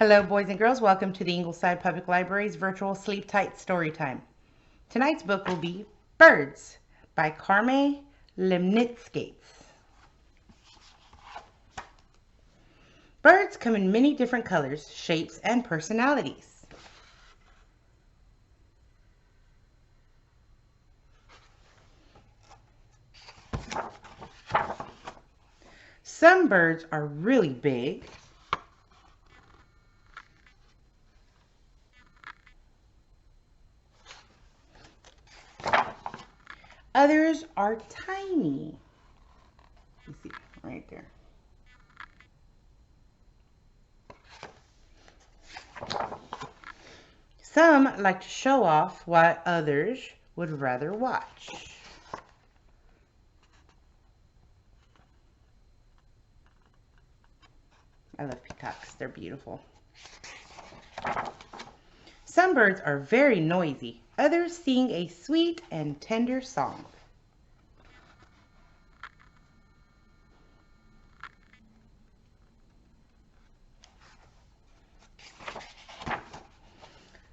Hello, boys and girls. Welcome to the Ingleside Public Library's virtual Sleep Tight story time. Tonight's book will be Birds by Carme Lemniscates. Birds come in many different colors, shapes, and personalities. Some birds are really big. Others are tiny. You see right there. Some like to show off while others would rather watch. I love peacocks. They're beautiful. Some birds are very noisy. Others sing a sweet and tender song.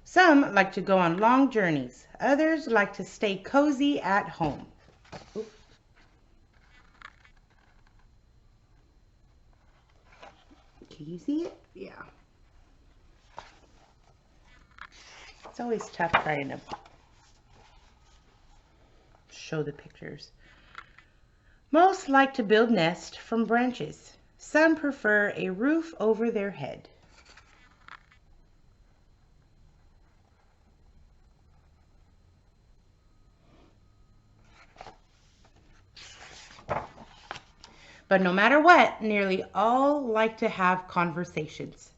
Some like to go on long journeys. Others like to stay cozy at home. Oops. Can you see it? Yeah. It's always tough trying to show the pictures. Most like to build nests from branches. Some prefer a roof over their head. But no matter what, nearly all like to have conversations.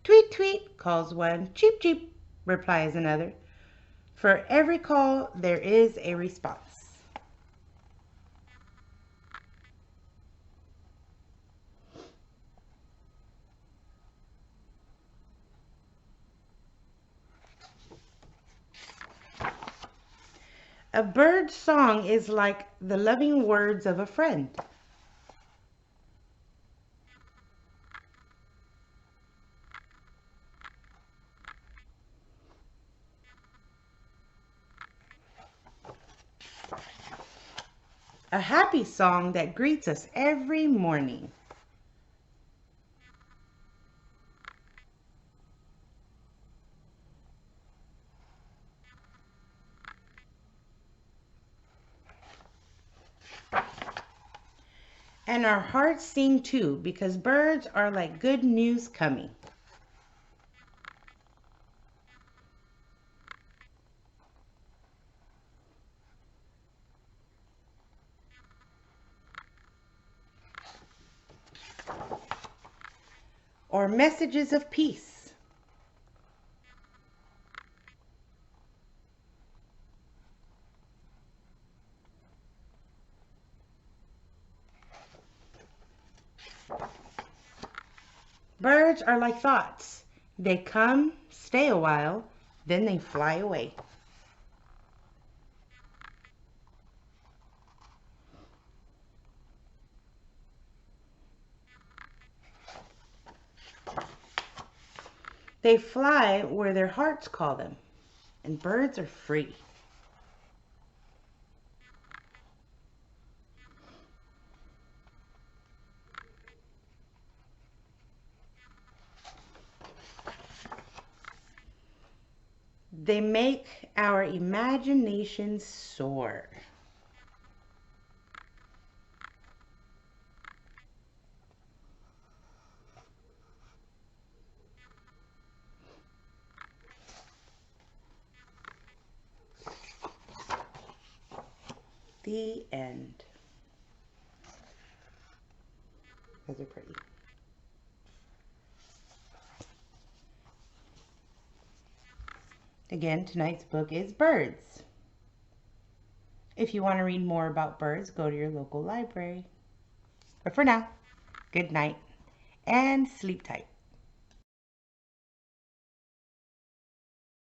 Tweet, tweet, calls one. Cheep, cheep, replies another. For every call, there is a response. A bird's song is like the loving words of a friend. A happy song that greets us every morning. And our hearts sing too, because birds are like good news coming. Or messages of peace. Birds are like thoughts. They come, stay a while, then they fly away. They fly where their hearts call them, and birds are free. They make our imaginations soar. The end. Those are pretty. Again, tonight's book is Birds. If you want to read more about birds, go to your local library. But for now, good night and sleep tight.